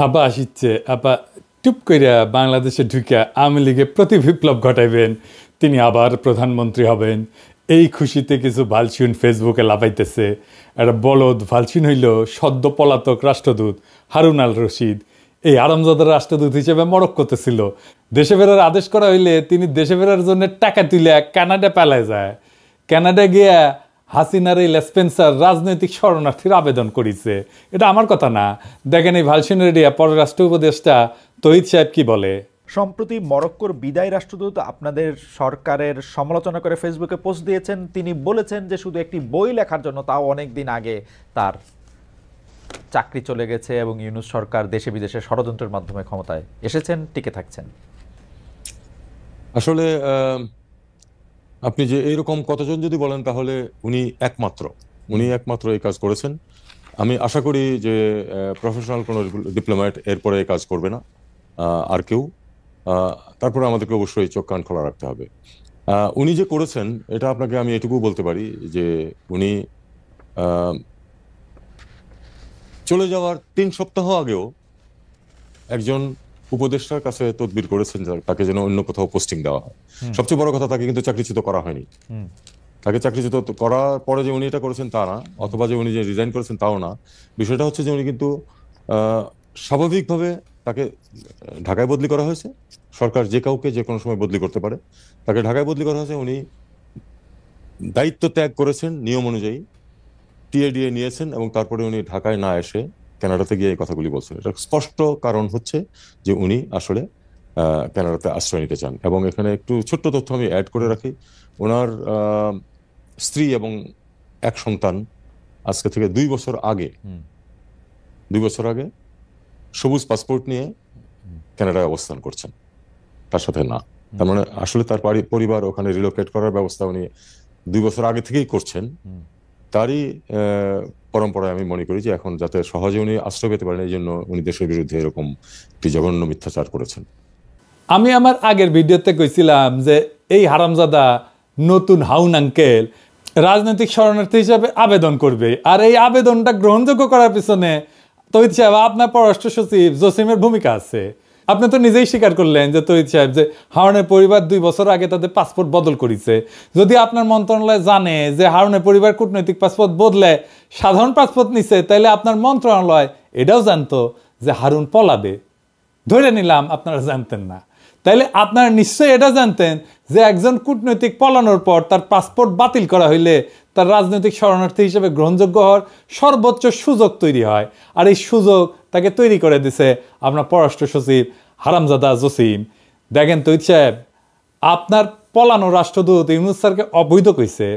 আব্বা আসিচ্ছে, আব্বা টুপ কইরা বাংলাদেশে ঢুকে আওয়ামী লীগে প্রতি বিপ্লব ঘটাইবেন, তিনি আবার প্রধানমন্ত্রী হবেন। এই খুশিতে কিছু ভালসিউন ফেসবুকে লাফাইতেছে। একটা বলদ ভালসিউন হইল সদ্য পলাতক রাষ্ট্রদূত হারুন আল রশিদ। এই আরামজাদার রাষ্ট্রদূত হিসেবে মরক্কোতে ছিল। দেশে ফেরার আদেশ করা হইলে তিনি দেশে ফেরার জন্য টাকা তুলে কানাডা পালায় যায়। কানাডা গিয়া হাসিনার এই লেসপেন্সার রাজনৈতিক শরণার্থীর আবেদন করেছে। এটা আমার কথা না, দেখেন এই ভালসিনেরিয়া পররাষ্ট্র উপদেষ্টা তহিদ সাহেব কি বলে। সম্প্রতি মরক্কোর বিদায়ী রাষ্ট্রদূত আপনাদের সরকারের সমালোচনা করে ফেসবুকে পোস্ট দিয়েছেন। তিনি বলেছেন যে শুধু একটি বই লেখার জন্য, তাও অনেক দিন আগে, তার চাকরি চলে গেছে এবং ইউনূস সরকার দেশে বিদেশে ষড়যন্ত্রের মাধ্যমে ক্ষমতায় এসেছেন, টিকে থাকছেন। আসলে আপনি যে এইরকম কতজন যদি বলেন তাহলে উনি একমাত্র এই কাজ করেছেন। আমি আশা করি যে প্রফেশনাল কোনো ডিপ্লোম্যাট এরপরে এই কাজ করবে না আর কেউ। তারপরে আমাদেরকে অবশ্যই চোখ কান খোলা রাখতে হবে। উনি যে করেছেন এটা আপনাকে আমি এটুকু বলতে পারি যে উনি চলে যাওয়ার 3 সপ্তাহ আগেও একজন উপদেষ্টার কাছে তদবির করেছেন তাকে যেন অন্য কোথাও পোস্টিং দেওয়া হয়। সবচেয়ে বড় কথা, তাকে কিন্তু চাকরিচ্যুত করা হয়নি। তাকে চাকরিচ্যুত করার পরে যে উনি এটা করেছেন তা না, অথবা যে উনি যে রিজাইন করেছেন তাও না। বিষয়টা হচ্ছে যে উনি কিন্তু স্বাভাবিকভাবে তাকে ঢাকায় বদলি করা হয়েছে। সরকার যে কাউকে যে কোনো সময় বদলি করতে পারে, তাকে ঢাকায় বদলি করা হয়েছে। উনি দায়িত্ব ত্যাগ করেছেন নিয়ম অনুযায়ী, টিএডিএ নিয়েছেন এবং তারপরে উনি ঢাকায় না এসে কানাডাতে গিয়ে এই কথাগুলি বলছেন। এটা স্পষ্ট কারণ হচ্ছে যে উনি আসলে কানাডাতে আশ্রয় নিতে চান। এবং এখানে একটু ছোট্ট তথ্য আমি অ্যাড করে রাখি। ওনার স্ত্রী এবং এক সন্তান আজকে থেকে 2 বছর আগে সবুজ পাসপোর্ট নিয়ে কানাডায় অবস্থান করছেন, তার সাথে না। তার মানে আসলে তার পরিবার ওখানে রিলোকেট করার ব্যবস্থা উনি 2 বছর আগে থেকেই করছেন। তারই পরম্পরায় আমি মনে করি যে এখন যাতে সহজে উনি আশ্রয় পেতে পারেন, এই জন্য উনি দেশের বিরুদ্ধে এরকম একটি জঘন্য মিথ্যাচার করেছেন। আমি আমার আগের ভিডিওতে কইছিলাম যে এই হারামজাদা নতুন হাউন আঙ্কেল রাজনৈতিক শরণার্থী হিসাবে আবেদন করবে, আর এই আবেদনটা গ্রহণযোগ্য করার পিছনে তহিদ সাহেব আপনার পররাষ্ট্র সচিব জসিমের ভূমিকা আছে। আপনি তো নিজেই স্বীকার করলেন যে তহিদ সাহেব যে হারুনের পরিবার 2 বছর আগে তাদের পাসপোর্ট বদল করেছে। যদি আপনার মন্ত্রণালয় জানে যে হারুনের পরিবার কূটনৈতিক পাসপোর্ট বদলে সাধারণ পাসপোর্ট নিছে, তাইলে আপনার মন্ত্রণালয় এটাও জানতো যে হারুন পলাবে। ধরে নিলাম আপনারা জানতেন না, তাইলে আপনারা নিশ্চয়ই এটা জানতেন যে একজন কূটনৈতিক পলানোর পর তার পাসপোর্ট বাতিল করা হইলে তার রাজনৈতিক শরণার্থী হিসেবে গ্রহণযোগ্য হওয়ার সর্বোচ্চ সুযোগ তৈরি হয়। আর এই সুযোগ তাকে তৈরি করে দিছে আপনার পররাষ্ট্র সচিব হারামজাদা জসিম। দেখেন তহিদ সাহেব, আপনার পলানো রাষ্ট্রদূত ইউনূস স্যারকে অবৈধ কইছে।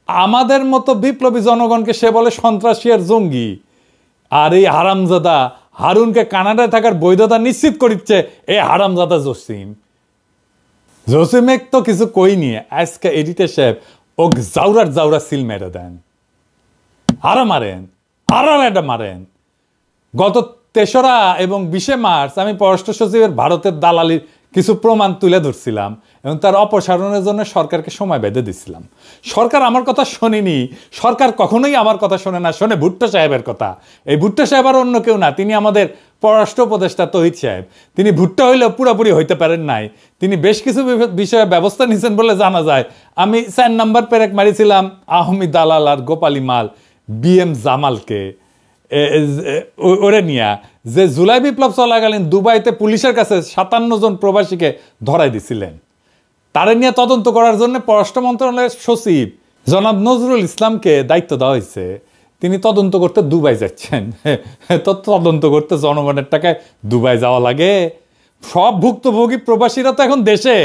আমাদের মতো বিপ্লবী জনগণকে সে বলে সন্ত্রাসী আর জঙ্গি। আর এই হারামজাদা হারুনকে কানাডায় থাকার বৈধতা নিশ্চিত করিচ্ছে এই হারামজাদা জসিমে তো কিছু কই নিয়ে আজকে এডিটর সাহেব ও জাউরা সিল মেরে দেন, আরো মারেন, আরো এটা মারেন। গত 3রা এবং 20শে মার্চ আমি পররাষ্ট্র সচিবের ভারতের দালালির কিছু প্রমাণ তুলে ধরছিলাম এবং তার অপসারণের জন্য সরকারকে সময় বেঁধে দিচ্ছিলাম। সরকার আমার কথা শোনেনি। সরকার কখনোই আমার কথা শোনে না, শোনে ভুট্টো সাহেবের কথা। এই ভুট্টো সাহেব আর অন্য কেউ না, তিনি আমাদের পররাষ্ট্র উপদেষ্টা তহিদ সাহেব। তিনি ভুট্টো হইলেও পুরোপুরি হইতে পারেন নাই। তিনি বেশ কিছু বিষয়ে ব্যবস্থা নিয়েছেন বলে জানা যায়। আমি 4 নম্বর পেরেক মারিছিলাম আহমি দালাল আর গোপালী মাল BM জামালকে ওরে নিয়া, যে জুলাই বিপ্লব চলাকালীন দুবাইতে পুলিশের কাছে 57 জন প্রবাসীকে ধরাই দিছিলেন। তারে নিয়ে তদন্ত করার জন্য পররাষ্ট্র মন্ত্রণালয়ের সচিব জনাব নজরুল ইসলামকে দায়িত্ব দেওয়া হয়েছে। তিনি তদন্ত করতে দুবাই যাচ্ছেন। তো তদন্ত করতে জনগণের টাকায় দুবাই যাওয়া লাগে? সব ভুক্তভোগী প্রবাসীরা তো এখন দেশে।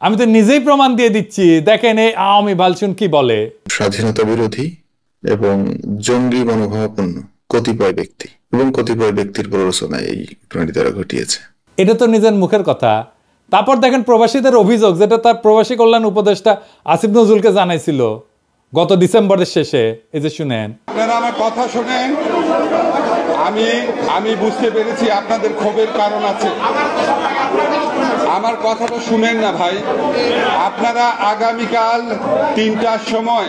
আমি তো নিজেই প্রমাণ দিয়ে দিচ্ছি। দেখেন এই আওয়ামী ভালসুন কি বলে। স্বাধীনতা বিরোধী এবং জঙ্গি মনোভাবাপন্ন কতিপয় ব্যক্তি এবং কতিপয় ব্যক্তির প্ররোচনায় এই ঘটনাটি তারা ঘটিয়েছে। এটা তো নিজের মুখের কথা। তারপর দেখেন প্রবাসীদের অভিযোগ, যেটা তার প্রবাসী কল্যাণ উপদেষ্টা আসিফ নজরুলকে জানাইছিল গত ডিসেম্বরের শেষে। এই যে শুনেন। আপনারা আমার কথা শুনেন, আমি বুঝতে পেরেছি আপনাদের ক্ষোভের কারণ আছে। আমার কথাটা শুনেন না ভাই। আপনারা আগামীকাল 3টার সময়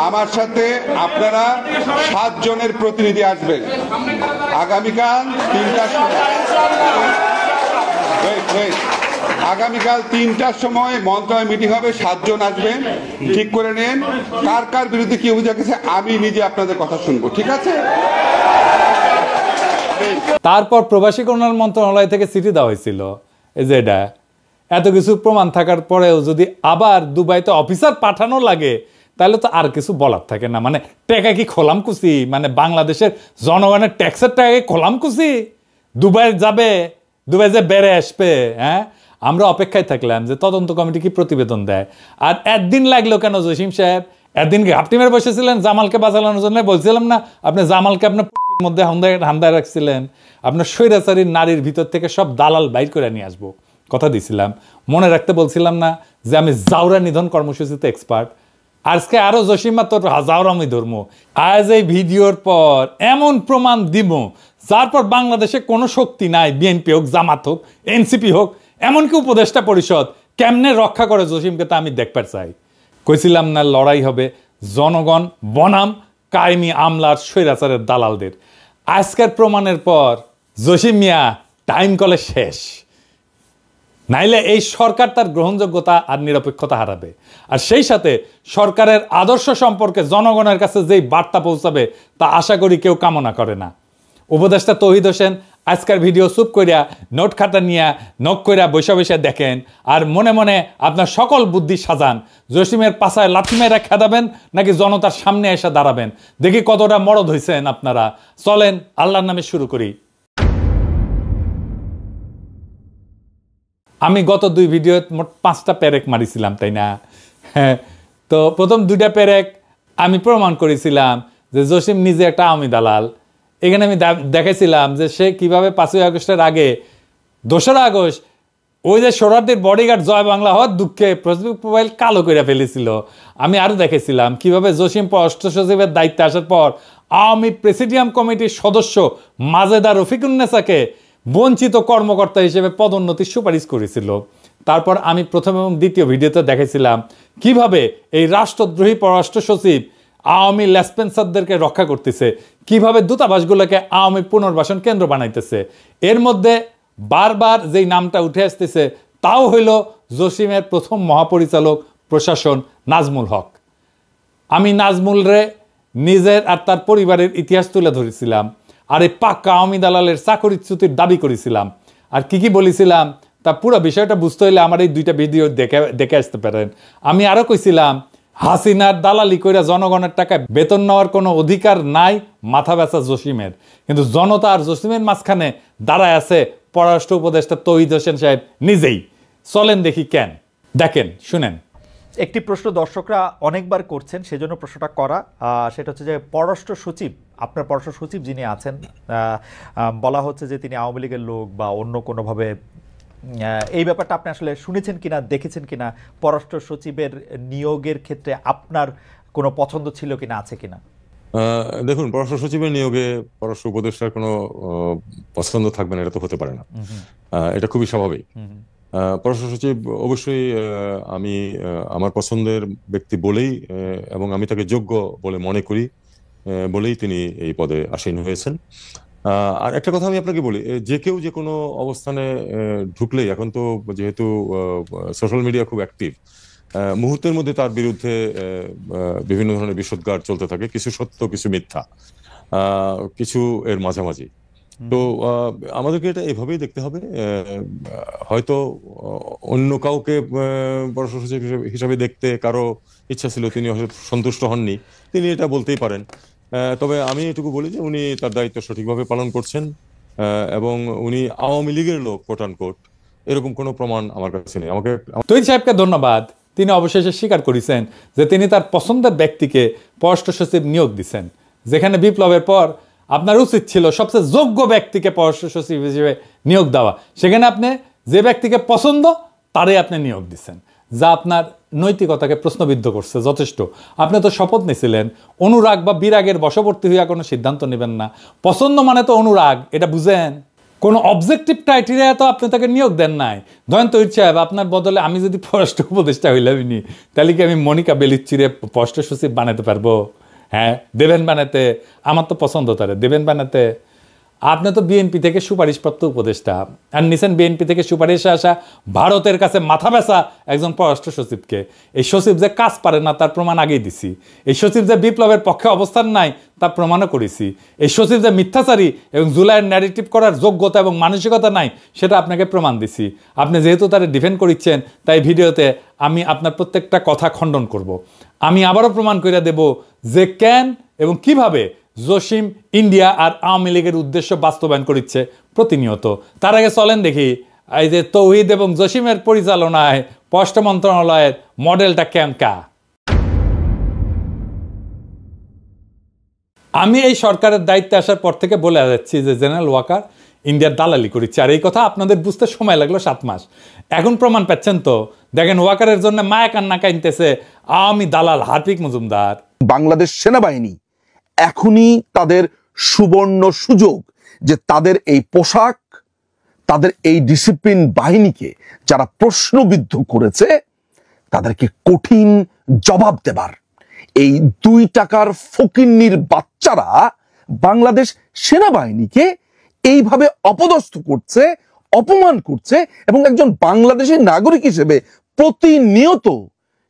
আমার সাথে আপনারা 7 জনের প্রতিনিধি আসবেন। আগামীকাল 3টার সময়, আগামীকাল 3টার সময় মন্ত্রণালয় মিটিং হবে, 7 জন আসবেন। ঠিক করে নেন কার কার বিরুদ্ধে কি অভিযোগ আছে, আমি নিজে আপনাদের কথা শুনবো, ঠিক আছে? তারপর প্রবাসী কল্যাণ মন্ত্রণালয় থেকে চিঠি দেওয়া হয়েছিল। এই যে এটা এত কিছু প্রমাণ থাকার পরেও যদি আবার দুবাইতে অফিসার পাঠানো লাগে, তাহলে তো আর কিছু বলার থাকে না। মানে টাকা কি খোলাম কুচি, মানে বাংলাদেশের জনগণের ট্যাক্সের টাকা কি খোলাম কুচি? দুবাই যাবে, দুবাই যে বেড়ে আসবে। হ্যাঁ, আমরা অপেক্ষায় থাকলাম যে তদন্ত কমিটি কি প্রতিবেদন দেয়। আর একদিন লাগলো কেন জসিম সাহেব? একদিন ঘাপটি মেরে বসেছিলেন জামালকে বাঁচানোর জন্য। বলছিলাম না আপনি জামালকে আপনার মধ্যে হামদায় রাখছিলেন, আপনার স্বৈরাচারী নারীর ভিতর থেকে সব দালাল বাইর করে নিয়ে আসবো, কথা দিছিলাম। মনে রাখতে বলছিলাম না যে আমি জাউরা নিধন কর্মসূচিতে এক্সপার্ট। আজকে আরো জসিমা তোর জাউরামি ধর্ম। আজ এই ভিডিওর পর এমন প্রমাণ দিব যার পর বাংলাদেশে কোনো শক্তি নাই, বিএনপি হোক, জামাত হোক, এনসিপি হোক, এমনকি উপদেষ্টা পরিষদ কেমনে রক্ষা করে জসিমকে তা আমি দেখবার চাই। কইছিলাম না লড়াই হবে জনগণ বনাম কায়েমি আমলার স্বৈরাচারের দালালদের। আজকের প্রমাণের পর জসিম মিয়া টাইম কলে শেষ, নাইলে এই সরকার তার গ্রহণযোগ্যতা আর নিরপেক্ষতা হারাবে। আর সেই সাথে সরকারের আদর্শ সম্পর্কে জনগণের কাছে যেই বার্তা পৌঁছাবে তা আশা করি কেউ কামনা করে না। উপদেষ্টা তৌহিদ হোসেন আজকের ভিডিও চুপ করিয়া নোট খাতা নিয়ে নখ কইরা বৈশা বৈশা দেখেন আর মনে মনে আপনার সকল বুদ্ধি সাজান। জসিমের পাশায় লাথি মেরা খেদাবেন নাকি জনতার সামনে এসে দাঁড়াবেন, দেখি কতটা মরদ হয়েছেন আপনারা। চলেন আল্লাহর নামে শুরু করি। আমি গত 2 ভিডিও মোট 5টা প্যারেক মারিছিলাম, তাই না? হ্যাঁ, তো প্রথম 2টা প্যারেক আমি প্রমাণ করেছিলাম যে জসিম নিজে একটা আওয়ামী দালাল। এখানে আমি দেখেছিলাম যে সে কিভাবে 5ই আগস্টের আগে 2রা আগস্ট ওই যে সোহরাওয়ার্দীর বডিগার্ড জয় বাংলা হওয়ার দুঃখে ফেসবুক প্রোফাইল কালো করে ফেলেছিল। আমি আরও দেখেছিলাম কিভাবে জসিম পররাষ্ট্র সচিবের দায়িত্বে আসার পর আওয়ামী প্রেসিডিয়াম কমিটির সদস্য মাজেদা রফিকুন্নেসাকে বঞ্চিত কর্মকর্তা হিসেবে পদোন্নতির সুপারিশ করেছিল। তারপর আমি প্রথম এবং দ্বিতীয় ভিডিওতে দেখেছিলাম কিভাবে এই রাষ্ট্রদ্রোহী পররাষ্ট্র সচিব আওয়ামী লেসপেন্সারদেরকে রক্ষা করতেছে, কিভাবে দূতাবাসগুলোকে আওয়ামী পুনর্বাসন কেন্দ্র বানাইতেছে। এর মধ্যে বারবার যেই নামটা উঠে আসতেছে তাও হইল জসিমের প্রথম মহাপরিচালক প্রশাসন নাজমুল হক। আমি নাজমুলরে নিজের আর তার পরিবারের ইতিহাস তুলে ধরেছিলাম, আর এই পাক্কা আওয়ামী দালালের চাকরিচ্যুতির দাবি করেছিলাম। আর কি বলেছিলাম তা পুরো বিষয়টা বুঝতে হইলে আমার এই 2টা ভিডিও দেখে আসতে পারেন। আমি আরও কইছিলাম হাসিনার দালালি কইরা জনগণের টাকায় বেতন নেওয়ার কোনো অধিকার নাই মাথা ব্যথা জসিমের, কিন্তু জনতা আর জসিমের মাঝখানে দাঁড়ায় আছে পররাষ্ট্র উপদেষ্টা তৌহিদ হোসেন সাহেব নিজেই। চলেন দেখি কেন, দেখেন শুনেন। একটি প্রশ্ন দর্শকরা অনেকবার করছেন, সেজন্য প্রশ্নটা করা। সেটা হচ্ছে যে পররাষ্ট্র সচিব, আপনার পররাষ্ট্র সচিব যিনি আছেন, বলা হচ্ছে যে তিনি আওয়ামী লীগের লোক বা অন্য কোনোভাবে, এই ব্যাপারটা আপনি আসলে শুনেছেন কিনা, দেখেছেন কিনা? পররাষ্ট্র সচিবের নিয়োগের ক্ষেত্রে আপনার কোনো পছন্দ ছিল কিনা, আছে কিনা? দেখুন, পররাষ্ট্র সচিবের নিয়োগে পররাষ্ট্র উপদেষ্টার কোনো পছন্দ থাকবে না, এটা তো হতে পারে না। এটা খুবই স্বাভাবিক। পররাষ্ট্র সচিব অবশ্যই আমি আমার পছন্দের ব্যক্তি বলেই এবং আমি তাকে যোগ্য বলে মনে করি বলেই তিনি এই পদে আসীন হয়েছেন। আর একটা কথা আমি আপনাকে বলি, যে কেউ যে কোনো অবস্থানে ঢুকলেই, এখন তো যেহেতু সোশ্যাল মিডিয়া খুব অ্যাক্টিভ, মুহূর্তের মধ্যে তার বিরুদ্ধে বিভিন্ন ধরনের বিষোদ্গার চলতে থাকে, কিছু সত্য কিছু মিথ্যা, কিছু এর মাঝামাঝি। তো আমাদেরকে এটা এভাবেই দেখতে হবে। হয়তো অন্য কাউকে পররাষ্ট্র সচিব হিসাবে দেখতে কারো ইচ্ছা ছিল, তিনি হয়তো সন্তুষ্ট হননি, তিনি এটা বলতেই পারেন। তবে আমি এটুকু বলি যে উনি তার দায়িত্ব সঠিকভাবে পালন করছেন এবং উনি আওয়ামী লীগের লোক কোট অ্যান্ড কোট, এরকম কোনো প্রমাণ আমার কাছে নেই। আমাকে তৌহিদ সাহেবকে ধন্যবাদ, তিনি অবশেষে স্বীকার করেছেন যে তিনি তার পছন্দের ব্যক্তিকে পররাষ্ট্র সচিব নিয়োগ দিচ্ছেন। যেখানে বিপ্লবের পর আপনার উচিত ছিল সবচেয়ে যোগ্য ব্যক্তিকে পররাষ্ট্র সচিব হিসেবে নিয়োগ দেওয়া, সেখানে আপনি যে ব্যক্তিকে পছন্দ তারই আপনি নিয়োগ দিচ্ছেন, যা আপনার নৈতিকতাকে প্রশ্নবিদ্ধ করছে যথেষ্ট। আপনি তো শপথ নিয়েছিলেন অনুরাগ বা বিরাগের বশবর্তী হইয়া কোনো সিদ্ধান্ত নেবেন না। পছন্দ মানে তো অনুরাগ, এটা বুঝেন। কোনো অবজেক্টিভ ক্রাইটেরিয়া তো আপনি তাকে নিয়োগ দেন নাই। ধরেন তৈরি সাহেব, আপনার বদলে আমি যদি পররাষ্ট্র উপদেষ্টা হইলামই, তাহলে কি আমি মনিকা বেলিচ্চিরে পররাষ্ট্র সচিব বানাতে পারবো? হ্যাঁ, দেবেন বানাতে? আমার তো পছন্দ তারে, দেবেন বানাতে। আপনি তো বিএনপি থেকে সুপারিশপ্রাপ্ত উপদেষ্টা, আর নিছেন বিএনপি থেকে সুপারিশে আসা ভারতের কাছে মাথা ব্যথা একজন পররাষ্ট্র সচিবকে। এই সচিব যে কাজ পারে না তার প্রমাণ আগেই দিছি। এই সচিব যে বিপ্লবের পক্ষে অবস্থান নাই তার প্রমাণও করেছি। এই সচিব যে মিথ্যাচারী এবং জুলাইয়ের ন্যারেটিভ করার যোগ্যতা এবং মানসিকতা নাই সেটা আপনাকে প্রমাণ দিছি। আপনি যেহেতু তারা ডিফেন্ড করিচ্ছেন, তাই ভিডিওতে আমি আপনার প্রত্যেকটা কথা খণ্ডন করব। আমি আবারও প্রমাণ করে দেব যে কেন এবং কিভাবে জসিম ইন্ডিয়া আর আওয়ামী লীগের উদ্দেশ্য বাস্তবায়ন করছে প্রতিনিয়ত। তার আগে চলেন দেখি এই যে তৌহিদ এবং জসিমের পরিচালনায় পররাষ্ট্র মন্ত্রণালয়ের মডেলটা কেমকা। আমি এই সরকারের দায়িত্বে আসার পর থেকে বলে যাচ্ছি যে জেনারেল ওয়াকার ইন্ডিয়ার দালালি করেছে, আর এই কথা আপনাদের বুঝতে সময় লাগলো 7 মাস। এখন প্রমাণ পাচ্ছেন তো। দেখেন, ওয়াকারের জন্য মায়া কান্না কাইনতেছে আওয়ামী দালাল হার্পিক মজুমদার। বাংলাদেশ সেনাবাহিনী এখনই তাদের সুবর্ণ সুযোগ যে তাদের এই পোশাক, তাদের এই ডিসিপ্লিন বাহিনীকে যারা প্রশ্নবিদ্ধ করেছে তাদেরকে কঠিন জবাব দেবার। এই 2 টাকার ফকিন্নির বাচ্চারা বাংলাদেশ সেনাবাহিনীকে এইভাবে অপদস্থ করছে, অপমান করছে, এবং একজন বাংলাদেশের নাগরিক হিসেবে প্রতিনিয়ত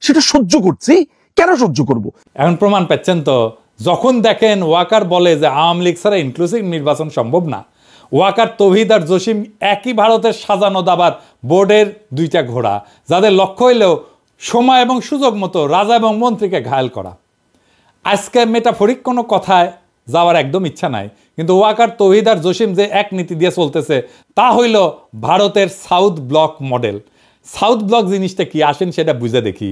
সেটা সহ্য করছি। কেন সহ্য করব? এখন প্রমাণ পাচ্ছেন তো। যখন দেখেন ওয়াকার বলে যে আওয়ামী লীগ ছাড়া ইনক্লুসিভ নির্বাচন সম্ভব না, ওয়াকার, তৌহিদ আর জসিম একই ভারতের সাজানো দাবার বোর্ডের 2টা ঘোড়া, যাদের লক্ষ্য হইলেও সময় এবং সুযোগ মতো রাজা এবং মন্ত্রীকে ঘায়াল করা। আজকে মেটাফরিক কোনো কথায় যাওয়ার একদম ইচ্ছা নাই, কিন্তু ওয়াকার, তৌহিদ আর জসিম যে এক নীতি দিয়ে চলতেছে তা হইল ভারতের south block model. South block জিনিসটা কি আসেন সেটা বুঝে দেখি।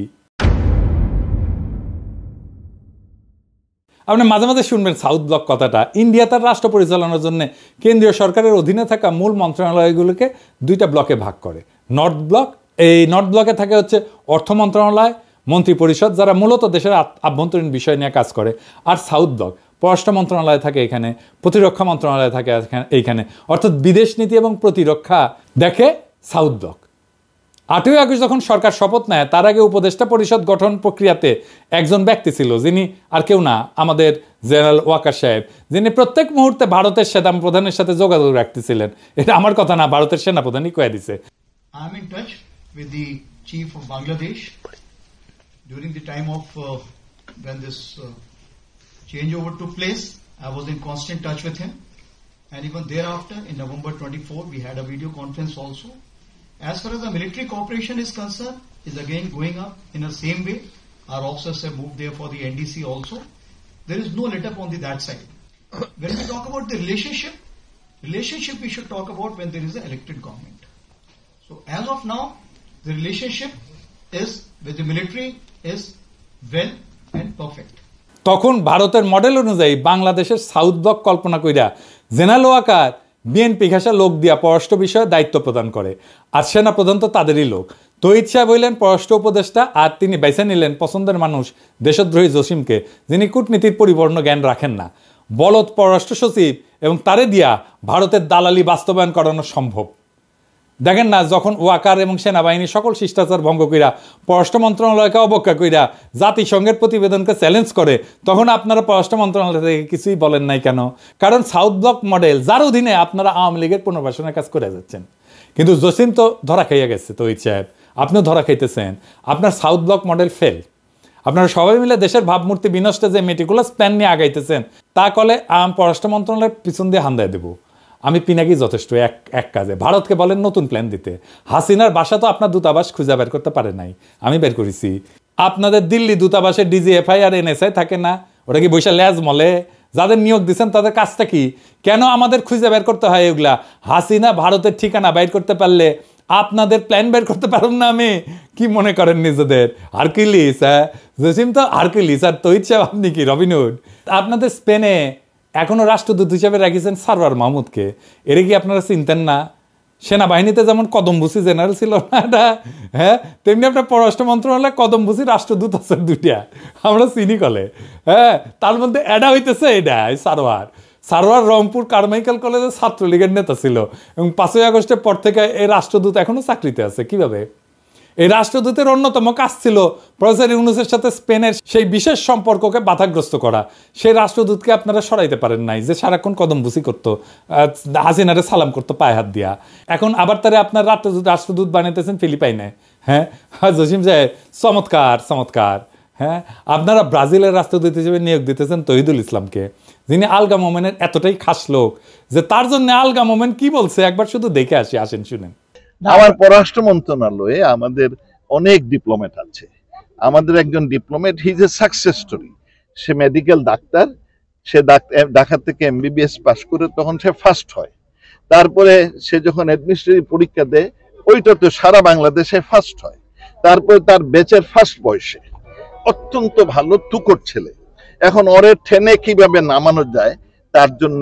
আপনি মাঝে মাঝে শুনবেন সাউথ ব্লক কথাটা। ইন্ডিয়া তার রাষ্ট্র পরিচালনার জন্য কেন্দ্রীয় সরকারের অধীনে থাকা মূল মন্ত্রণালয়গুলোকে 2টা ব্লকে ভাগ করে। নর্থ ব্লক, এই নর্থ ব্লকে থাকে হচ্ছে অর্থ মন্ত্রণালয়, মন্ত্রী পরিষদ, যারা মূলত দেশের আভ্যন্তরীণ বিষয় নিয়ে কাজ করে। আর সাউথ ব্লক, পররাষ্ট্র মন্ত্রণালয় থাকে এখানে, প্রতিরক্ষা মন্ত্রণালয় থাকে এইখানে, অর্থাৎ বিদেশ নীতি এবং প্রতিরক্ষা দেখে সাউথ ব্লক। 8ই আগস্ট যখন সরকার শপথ নেয় তার আগে উপদেষ্টা পরিষদ গঠন প্রক্রিয়াতে একজন ব্যক্তি ছিল, যিনি আর কেউ না, আমাদের জেনারেল ওয়াকার সাহেব, যিনি প্রত্যেক মুহূর্তে ভারতের সেনা প্রধানের সাথে যোগাযোগ রাখতেছিলেন। এটা আমার কথা না, ভারতের সেনাপ্রধানই কয়ে দিছে। I am in touch with the chief of Bangladesh during the time of when this changeover took place. I was in constant touch with him, and even thereafter in November 24 we had a video conference also. As far as the military cooperation is concerned, is again going up in the same way. Our officers have moved there for the NDC also. There is no let up on that side. When we talk about the relationship we should talk about when there is an elected government. So as of now, the relationship is with the military is well and perfect. তখন ভারতের model অনুযায়ী বাংলাদেশের south block কল্পনা কইরা general Waker BNP ঘেঁষা লোক দিয়া পররাষ্ট্র বিষয়ে দায়িত্ব প্রদান করে, আর সেনাপ্রধান তো তাদেরই লোক। তৌহিদ সাহেব হইলেন পররাষ্ট্র উপদেষ্টা, আর তিনি বেছে নিলেন পছন্দের মানুষ দেশদ্রোহী জসিমকে, যিনি কূটনীতির পরিপূর্ণ জ্ঞান রাখেন না। বলদ পররাষ্ট্র সচিব, এবং তারে দিয়া ভারতের দালালি বাস্তবায়ন করানো সম্ভব। দেখেন না, যখন ওয়াকার এবং সেনাবাহিনী সকল শিষ্টাচার ভঙ্গ কইরা পররাষ্ট্র মন্ত্রণালয়কে অবজ্ঞা কইরা জাতিসংঘের প্রতিবেদনকে চ্যালেঞ্জ করে, তখন আপনারা পররাষ্ট্র মন্ত্রণালয় থেকে কিছুই বলেন নাই কেন? কারণ সাউথ ব্লক মডেল, যার অধীনে আপনারা আওয়ামী লীগের পুনর্বাসনের কাজ করে যাচ্ছেন। কিন্তু জসিম তো ধরা খাইয়া গেছে, তৌহিদ সাহেব আপনিও ধরা খাইতেছেন। আপনার সাউথ ব্লক মডেল ফেল। আপনারা সবাই মিলে দেশের ভাবমূর্তি বিনষ্টে যে মেটিকুলাস প্ল্যান নিয়ে আগাইতেছেন, তা কলে পররাষ্ট্র মন্ত্রণালয়ের পিছন দিয়ে হান্দায় দেবো। আমি পিনাকি যথেষ্ট এক কাজে। ভারতকে বলেন নতুন প্ল্যান দিতে। হাসিনার বাসা তো আপনার দূতাবাস খুঁজে বের করতে পারে নাই, আমি বের করেছি। আপনাদের দিল্লি দূতাবাসে ডিজিএফআই আর এনএসআই থাকে না, ওটা কি বৈশা ল্যাজ মলে? যাদের নিয়োগ দিচ্ছেন তাদের কাজটা কি? কেন আমাদের খুঁজে বের করতে হয় এগুলা? হাসিনা ভারতের ঠিকানা বাইর করতে পারলে আপনাদের প্ল্যান বের করতে পারুন না? আমি কি মনে করেন নিজেদের হারকিউলিস? হ্যাঁ, জসিম তো হারকিউলিস, আর তৌহিদ সাহেব আপনি কি রবিনহুড? আপনাদের স্পেনে এখনো রাষ্ট্রদূত হিসেবে রাখিয়েছেন সারওয়ার মাহমুদকে। এর কি আপনারা চিনতেন না? সেনাবাহিনীতে যেমন কদমভূষি জেনারেল ছিল না এটা, হ্যাঁ, তেমনি আপনার পররাষ্ট্র মন্ত্রণালয়ে কদমভূষি রাষ্ট্রদূত আছে 2টা, আমরা চিনি কলে, হ্যাঁ। তার মধ্যে এটা হইতেছে এটা সারোয়ার রংপুর কারমাইকেল কলেজের ছাত্রলীগের নেতা ছিল এবং 5ই আগস্টের পর থেকে এই রাষ্ট্রদূত এখনো চাকরিতে আছে। কিভাবে? এই রাষ্ট্রদূতের অন্যতম কাজ ছিল প্রফেসর ইউনূসের সাথে স্পেনের সেই বিশেষ সম্পর্ককে বাধাগ্রস্ত করা। সেই রাষ্ট্রদূতকে আপনারা সরাইতে পারেন নাই, যে সারাক্ষণ কদমবুসি করতো, হাসিনারে সালাম করতো পায়ে হাত দিয়া। এখন আবার তারা আপনার রাষ্ট্রদূত বানাইতেছেন ফিলিপাইনে, হ্যাঁ। জসিম সাহেব চমৎকার চমৎকার, হ্যাঁ। আপনারা ব্রাজিলের রাষ্ট্রদূত হিসেবে নিয়োগ দিতেছেন তহিদুল ইসলামকে, যিনি আলগা মোমেনের এতটাই খাস লোক যে তার জন্য আলগা মোমেন কি বলছে একবার শুধু দেখে আসি, আসেন শুনেন। আমার পররাষ্ট্র মন্ত্রণালয়ে আমাদের অনেক ডিপ্লোমেট আছে। আমাদের একজন diplomat, he is a success story. সে মেডিকেল ডাক্তার, সে ঢাকা থেকে MBBS পাস করে তখন সে ফার্স্ট হয়। তারপরে সে যখন অ্যাডমিনিস্ট্রেটিভ পরীক্ষা দেয় ওইটাতে সারা বাংলাদেশে ফার্স্ট হয়। তারপরে তার ব্যাচের ফার্স্ট বয়সে, অত্যন্ত ভালো তুকর ছেলে। এখন ওরে ঠেনে কিভাবে নামানো যায় তার জন্য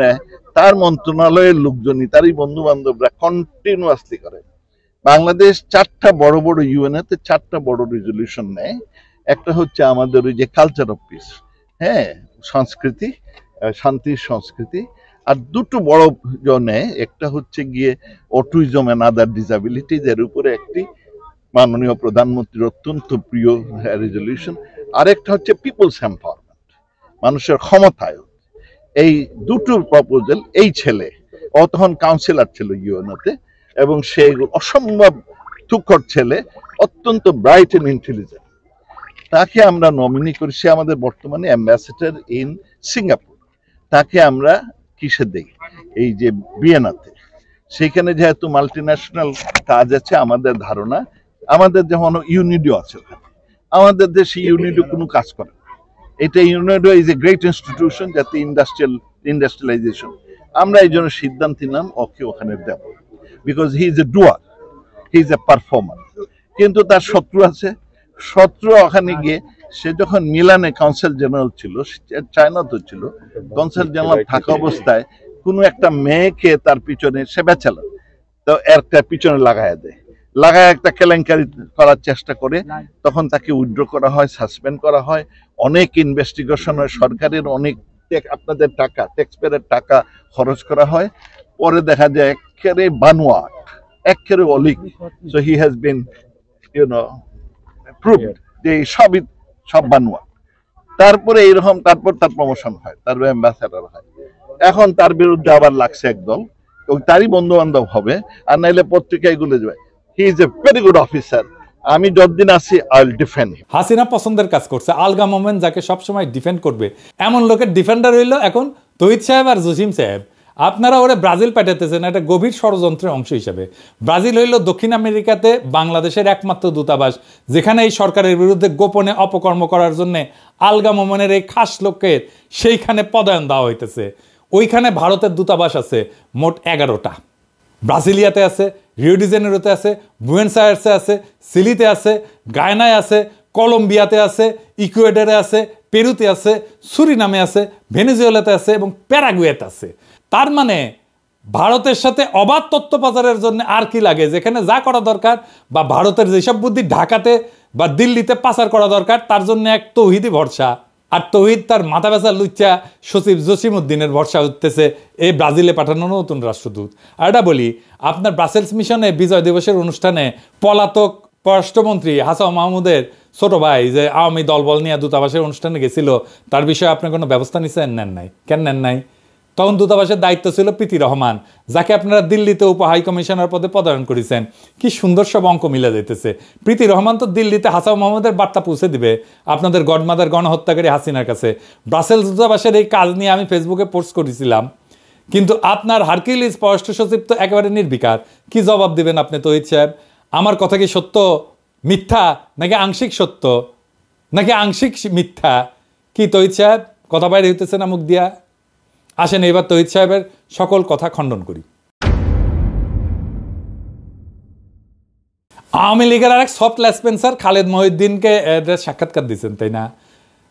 তার মন্ত্রণালয়ের লোকজনই, তারই বন্ধু বান্ধবরা কন্টিনিউয়াসলি করে। বাংলাদেশ 4টা বড় বড় ইউএনএতে 4টা বড় রেজলিউশন নেয়। একটা হচ্ছে আমাদের ওই যে কালচার অফ পিস, হ্যাঁ, সংস্কৃতি, শান্তির সংস্কৃতি। আর 2টো বড় নেয়, একটা হচ্ছে গিয়ে অটিজম এন্ড আদার ডিসাবিলিটিজ, এর উপরে একটি মাননীয় প্রধানমন্ত্রীর অত্যন্ত প্রিয় রেজলিউশন। আরেকটা হচ্ছে পিপলস এম্পাওয়ারমেন্ট, মানুষের ক্ষমতায়ন। এই 2টোর প্রপোজাল এই ছেলে, ও তখন কাউন্সিলর ছিল ইউএনওতে, এবং সে অসম্ভব তুখর ছেলে, অত্যন্ত ব্রাইট এন্ড ইন্টেলিজেন্ট। তাকে আমরা নমিনি করি, সে আমাদের বর্তমানে অ্যাম্বাসেডর ইন সিঙ্গাপুর। তাকে আমরা কিসে দেই, এই যে ভিয়েনাতে। সেখানে যেহেতু মাল্টিন্যাশনাল কাজ আছে, আমাদের ধারণা, আমাদের যেমন ইউনিডো আছে ওখানে, আমাদের দেশে ইউনিডো কোনো কাজ করে না। এটা UNIDO is a great institution, যাতে ইন্ডাস্ট্রিয়ালাইজেশন। আমরা এই জন্য সিদ্ধান্ত নিলাম ওকে ওখানে দেব, because he is a doer, he is a performer. কিন্তু তার শত্রু আছে, শত্রু ওখানে গিয়ে, সে যখন মিলানে কাউন্সিল জেনারেল ছিল, চায়নাতে ছিল কাউন্সিল জেনারেল থাকা অবস্থায় কোনো একটা মেয়েকে তার পিছনে, সে ব্যাচেলর, তো একটা পিছনে লাগায় একটা কেলেঙ্কারি করার চেষ্টা করে। তখন তাকে উইথড্র করা হয়, সাসপেন্ড করা হয়, অনেক ইনভেস্টিগেশন হয়, সরকারের অনেক আপনাদের টাকা, ট্যাক্সপেয়ারের টাকা খরচ করা হয়। পরে দেখা যায় একেবারে বানোয়াট, একেবারে অলিক। So he has been proved যে সব বানোয়াট। তারপরে এইরকম, তারপর তার প্রমোশন হয়, তার অ্যাম্বাসেডর হয়। এখন তার বিরুদ্ধে আবার লাগছে একদল, তারই বন্ধু বান্ধব হবে, আর নাইলে পত্রিকায় গুলো যাবে। হি is a very good officer, আমি যতদিন আছি আই উইল ডিফেন্ড। হাসিনা পছন্দের কাজ করছে, আলগা মোমেন যাকে সবসময় ডিফেন্ড করবে এমন লোকের ডিফেন্ডার হইল এখন তহিদ সাহেব আর জসিম সাহেব। আপনারা ওরে ব্রাজিল পাঠাতেছেন একটা গভীর ষড়যন্ত্রের অংশ হিসেবে। ব্রাজিল হইল দক্ষিণ আমেরিকাতে বাংলাদেশের একমাত্র দূতাবাস, যেখানে এই সরকারের বিরুদ্ধে গোপনে অপকর্ম করার জন্য আলগা মোমেনের এই খাস লোকের সেইখানে পদায়ন দেওয়া হইতেছে। ওইখানে ভারতের দূতাবাস আছে মোট 11টা। ব্রাজিলিয়াতে আছে, রিও ডি জেনেরোতে আছে, বুয়েন্স আয়ার্সে আছে, সিলিতে আছে, গায়নায় আছে, কলম্বিয়াতে আছে, ইকুয়েডরে আছে, পেরুতে আছে, সুরিনামে আছে, ভেনেজুয়েলাতে আছে এবং প্যারাগুয়েতে আছে। তার মানে ভারতের সাথে অবাধ তথ্য পাচারের জন্য আর কি লাগে, যেখানে যা করা দরকার বা ভারতের যেসব বুদ্ধি ঢাকাতে বা দিল্লিতে পাচার করা দরকার, তার জন্য এক তৌহিদি ভরসা। আর তৌহিদ তার মাথা ব্যথা লুচ্চা সচিব জসিমউদ্দিনের ভরসা উঠতেছে এই ব্রাজিলে পাঠানো নতুন রাষ্ট্রদূত। আর এটা বলি, আপনার ব্রাসেলস মিশনে বিজয় দিবসের অনুষ্ঠানে পলাতক পররাষ্ট্রমন্ত্রী হাসান মাহমুদের ছোট ভাই যে আওয়ামী দলবল নিয়ে দূতাবাসের অনুষ্ঠানে গেছিল, তার বিষয়ে আপনি কোনো ব্যবস্থা নিচ্ছেন? নেন নাই। কেন নেন নাই? তখন দূতাবাসের দায়িত্ব ছিল প্রীতি রহমান, যাকে আপনারা দিল্লিতে উপ হাই কমিশনার পদে পদায়ন করেছেন। কি সুন্দর সব অঙ্ক মিলে যেতেছে। প্রীতি রহমান তো দিল্লিতে হাসান মাহমুদের বার্তা পৌঁছে দিবে আপনাদের গডমাদার গণহত্যাকারী হাসিনার কাছে। ব্রাসেলস দূতাবাসের এই কাজ নিয়ে আমি ফেসবুকে পোস্ট করেছিলাম, কিন্তু আপনার হারকিউলিস পররাষ্ট্র সচিব তো একেবারে নির্বিকার। কি জবাব দিবেন আপনি তহিদ সাহেব? আমার কথা কি সত্য, মিথ্যা, নাকি আংশিক সত্য, নাকি আংশিক মিথ্যা? কি তহিদ সাহেব, কথা বাইরে হইতেছে না মুখ দিয়া? আসেন এবার তহিদ সাহেবের সকল কথা খণ্ডন করি। আওয়ামী লীগের আরেক সফট লেসপেন্সার খালেদ মহিউদ্দিনকে সাক্ষাৎকার দিচ্ছেন, তাই না?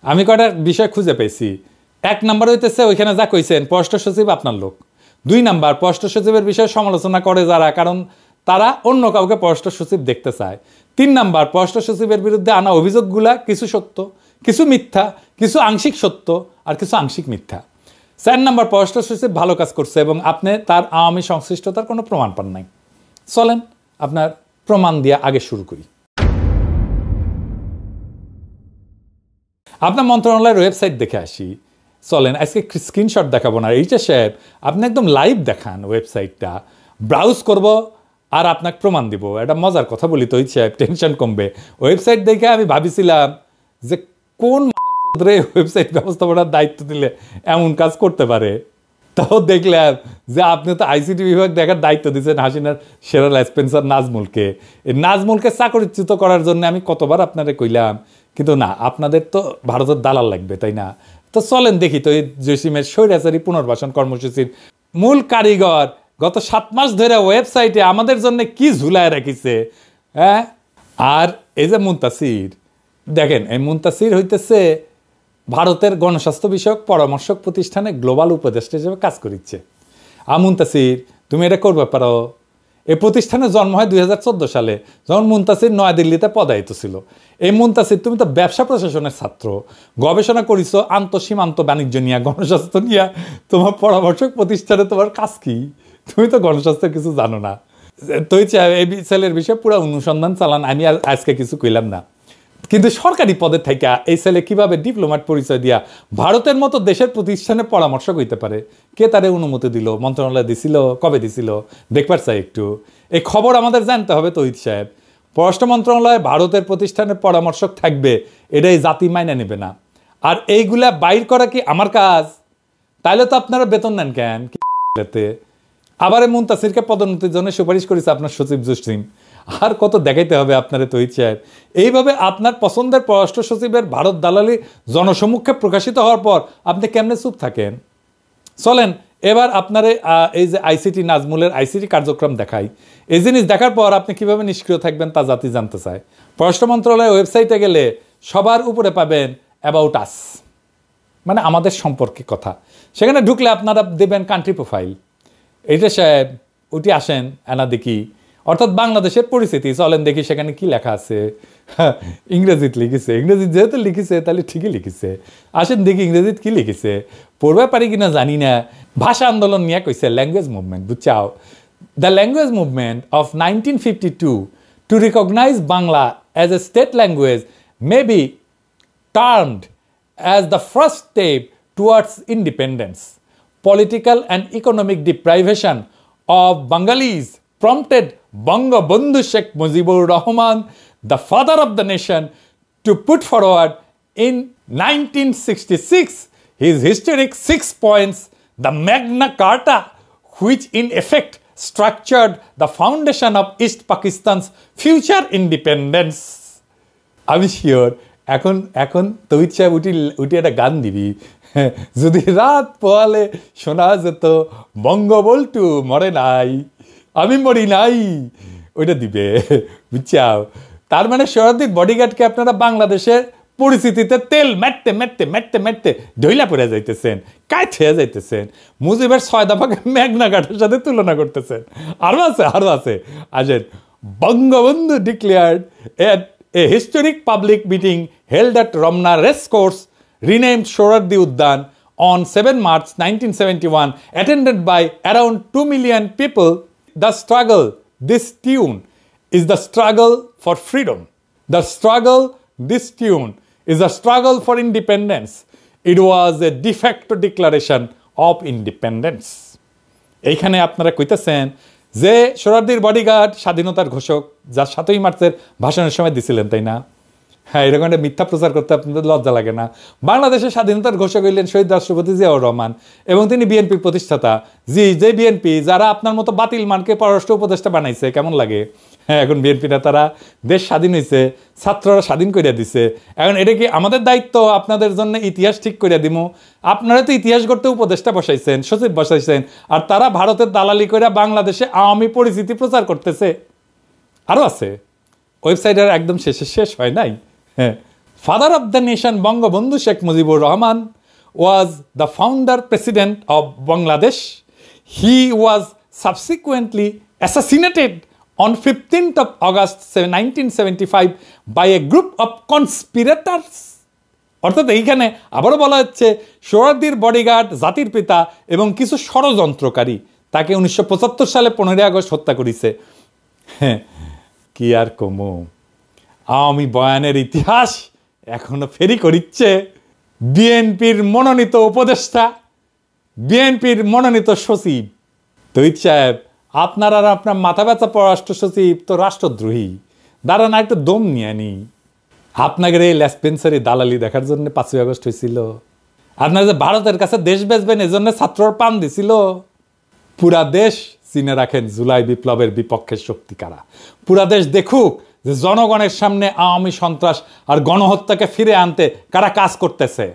আমি কয়টা বিষয় খুঁজে পেয়েছি। 1 নম্বর হইতেছে ওইখানে যা কইছেন পররাষ্ট্র সচিব আপনার লোক, 2 নাম্বার, পররাষ্ট্র সচিবের বিষয়ে সমালোচনা করে যারা, কারণ তারা অন্য কাউকে পররাষ্ট্র সচিব দেখতে চায়। 3 নাম্বার, পররাষ্ট্র সচিবের বিরুদ্ধে আনা অভিযোগগুলা কিছু সত্য, কিছু মিথ্যা, কিছু আংশিক সত্য আর কিছু আংশিক মিথ্যা। 4 নাম্বার, পররাষ্ট্র সচিব ভালো কাজ করছে এবং আপনি তার আওয়ামী সংশ্লিষ্টতার কোনো প্রমাণ পান নাই। চলেন আপনার প্রমাণ দিয়ে আগে শুরু করি। আপনার মন্ত্রণালয়ের ওয়েবসাইট দেখে আসি। চলেন আজকে স্ক্রিনশট দেখাবো না, এইটা সাহেব আপনি একদম লাইভ দেখান ওয়েবসাইটটা, ব্রাউজ করব আর আপনাকে প্রমাণ দিব। এটা মজার কথা বলি তো সাহেব, টেনশন কমবে। ওয়েবসাইট দেখে আমি ভাবিছিলাম যে কোন ওয়েবসাইট ব্যবস্থাপনার দায়িত্ব দিলে এমন কাজ করতে পারে। তাও দেখলাম যে আপনি তো আইসিটি বিভাগ দেখার দায়িত্ব দিচ্ছেন হাসিনার সেরা স্পেন্সার নাজমুলকে। এই নাজমুলকে চাকরিচ্যুত করার জন্য আমি কতবার আপনারে কইলাম, কিন্তু না, আপনাদের তো ভারতের দালাল লাগবে, তাই না? তো চলেন দেখি তো এই জসিমের স্বৈরাচারী পুনর্বাসন কর্মসূচির মূল কারিগর গত 7 মাস ধরে ওয়েবসাইটে আমাদের জন্য কি ঝুলায় রাখিছে। হ্যাঁ, আর এই যে মুনতাসির, দেখেন এই মুনতাসির হইতেছে ভারতের গণস্বাস্থ্য বিষয়ক পরামর্শক প্রতিষ্ঠানে গ্লোবাল উপদেষ্টা হিসেবে কাজ করিচ্ছে। মুনতাসির, তুমি এটা করবে পারো। এই প্রতিষ্ঠানের জন্ম হয় 2014 সালে, যখন মুনতাসির নয়াদিল্লিতে পদায়িত ছিল। এই মুনতাসির, তুমি তো ব্যবসা প্রশাসনের ছাত্র, গবেষণা করিছো আন্তঃসীমান্ত বাণিজ্য নিয়ে, গণস্বাস্থ্য নিয়ে। তোমার পরামর্শক প্রতিষ্ঠানে তোমার কাজ কি? তুমি তো গণস্বাস্থ্যের কিছু জানো না। তো এই ছেলের বিষয়ে পুরো অনুসন্ধান চালান, আমি আর আজকে কিছু কইলাম না। কিন্তু সরকারি পদে থেকে এই ছেলে কিভাবে ডিপ্লোম্যাট পরিচয় দিয়া ভারতের মতো দেশের প্রতিষ্ঠানে পরামর্শক হইতে পারে? কে তারে অনুমতি দিল? মন্ত্রণালয় দিছিল? কবে দিছিল? দেখবার চাই একটু। এই খবর আমাদের জানতে হবে তহিদ সাহেব। পররাষ্ট্র মন্ত্রণালয়ে ভারতের প্রতিষ্ঠানের পরামর্শক থাকবে, এটাই জাতি মাইনে নেবে না। আর এইগুলা বাইর করা কি আমার কাজ? তাইলে তো আপনারা বেতন নেন কেন? আবার মুনতাসিরকে পদোন্নতির জন্য সুপারিশ করেছে আপনার সচিব জসিম। আর কত দেখাইতে হবে আপনারে তহিদ সাহেব? এইভাবে আপনার পছন্দের পররাষ্ট্র সচিবের ভারত দালালি জনসমক্ষে প্রকাশিত হওয়ার পর আপনি কেমনে চুপ থাকেন? চলেন এবার আপনারে এই যে আইসিটি নাজমুলের আইসিটি কার্যক্রম দেখাই। এই জিনিস দেখার পর আপনি কিভাবে নিষ্ক্রিয় থাকবেন তা জাতি জানতে চায়। পররাষ্ট্র মন্ত্রণালয়ের ওয়েবসাইটে গেলে সবার উপরে পাবেন অ্যাবাউট আস, মানে আমাদের সম্পর্কে কথা। সেখানে ঢুকলে আপনারা দেবেন কান্ট্রি প্রোফাইল। এইটা সাহেব ওটি আসেন এনা দেখি, অর্থাৎ বাংলাদেশের পরিস্থিতি। চলেন দেখি সেখানে কি লেখা আছে। ইংরেজিতে লিখেছে, ইংরেজি যেহেতু লিখেছে তাহলে ঠিকই লিখেছে। আসেন দেখি ইংরেজিতে কি লিখেছে, পড়বে পারি কিনা জানি না। ভাষা আন্দোলন নিয়ে কইছে ল্যাঙ্গুয়েজ মুভমেন্ট, বুঝছাও? The language movement of 1952 to recognise Bangla as a state language may be termed as the first step towards independence. Political and economic deprivation of Bengalis prompted Bangabandhu Sheikh Mujibur Rahman, the father of the nation, to put forward in 1966 his historic 6 points, the Magna Carta, which in effect structured the foundation of East Pakistan's future independence. I'm sure এখন এখন তহিদ সাহেব উঠি একটা গান দিবি, যদি রাত পোয়ালে শোনা যেত বঙ্গবল্টু মরে নাই, আমি মরি নাই, ওইটা দিবে, বুঝছাও? তার মানে শরদিক বডিগার্ডকে আপনারা বাংলাদেশের পরিস্থিতিতে তেল মেটতে মেটতে মেটতে মেটতে ঢইলা পড়ে যাইতেছেন, কাজ হয়ে যাইতেছেন। মুজিবের 6 দফাকে মেঘনা ঘাটের সাথে তুলনা করতেছেন। আরও আছে আসেন। Bangabandhu declared a historic public meeting held at Ramna Racecourse, renamed Sohrawardi Udyan, on 7 March 1971, attended by around 2 million people. The struggle, this tune, is the struggle for freedom. The struggle, this tune, is a struggle for independence. It was a de facto declaration of independence. এইখানে আপনারা কইতেছেন যে সোহরাওয়ার্দীর bodyguard স্বাধীনতার ঘোষক, যা 7ই মার্চের ভাষণের সময় দিছিলেন, তাই না? হ্যাঁ, এরকম একটা মিথ্যা প্রচার করতে আপনাদের লজ্জা লাগে না? বাংলাদেশের স্বাধীনতার ঘোষক হইলেন শহীদ রাষ্ট্রপতি জিয়াউর রহমান এবং তিনি বিএনপির প্রতিষ্ঠাতা। যে বিএনপি যারা আপনার মতো বাতিল মানকে পররাষ্ট্র উপদেষ্টা বানাইছে, কেমন লাগে? হ্যাঁ, এখন বিএনপি নেতারা দেশ স্বাধীন হয়েছে, ছাত্ররা স্বাধীন করিয়া দিছে। এখন এটা কি আমাদের দায়িত্ব আপনাদের জন্য ইতিহাস ঠিক করিয়া দিমু? আপনারা তো ইতিহাস গড়তে উপদেষ্টা বসাইছেন, সচিব বসাইছেন, আর তারা ভারতের দালালি করে বাংলাদেশে আওয়ামী পরিস্থিতি প্রচার করতেছে। আরও আছে, ওয়েবসাইটের একদম শেষ হয় নাই। হ্যাঁ, father of the nation Bangabandhu Sheikh Mujibur Rahman was the founder president of Bangladesh. He was subsequently assassinated on 15th of August 1975 by a group of conspirators. অর্থাৎ এইখানে আবারও বলা হচ্ছে সোহরাওয়ার্দীর বডিগার্ড, জাতির পিতা এবং কিছু ষড়যন্ত্রকারী তাকে 1975 সালে 15 আগস্ট হত্যা করেছে। কি আর কমু, আওয়ামী বয়ানের ইতিহাস এখনো ফেরি করিচ্ছে বিএনপির মনোনীত উপদেষ্টা, বিএনপির মনোনীত সচিব তহিদ সাহেব। আপনার আর আপনার মাথা ব্যথা পররাষ্ট্র সচিব তো রাষ্ট্রদ্রোহী, দাঁড়ান একটু দম নিয়ে নি। আপনাকে এই লেসপেন্সারি দালালি দেখার জন্য 5ই আগস্ট হয়েছিল। আপনার যে ভারতের কাছে দেশ বেচবেন এজন্য ছাত্রর পান দিছিল। পুরা দেশ চিনে রাখেন জুলাই বিপ্লবের বিপক্ষের শক্তি কারা। পুরা দেশ দেখুক যে জনগণের সামনে আওয়ামী সন্ত্রাস আর গণহত্যাকে ফিরে আনতে কারা কাজ করতেছে।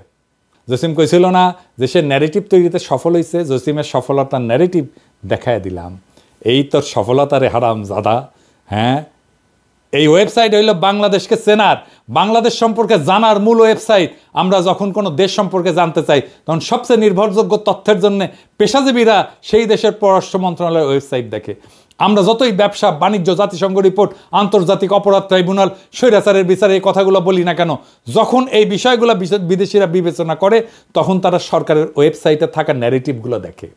জসিম কইছিল না যে সে ন্যারেটিভ তৈরিতে সফল হয়েছে, জসিমের সফলতার ন্যারেটিভ দেখায় দিলাম। এই তোর সফলতারে হারাম জাদা। হ্যাঁ, এই ওয়েবসাইট হইল বাংলাদেশকে চেনার, বাংলাদেশ সম্পর্কে জানার মূল ওয়েবসাইট। আমরা যখন কোনো দেশ সম্পর্কে জানতে চাই তখন সবচেয়ে নির্ভরযোগ্য তথ্যের জন্য পেশাজীবীরা সেই দেশের পররাষ্ট্র মন্ত্রণালয়ের ওয়েবসাইট দেখে। আমরা যতই ব্যবসা বাণিজ্য, জাতিসংঘ রিপোর্ট, আন্তর্জাতিক অপরাধ ট্রাইব্যুনাল, স্বৈরাচারের বিচারে এই কথাগুলো বলি না কেন, যখন এই বিষয়গুলো বিদেশিরা বিবেচনা করে তখন তারা সরকারের ওয়েবসাইটে থাকা ন্যারেটিভগুলো দেখে।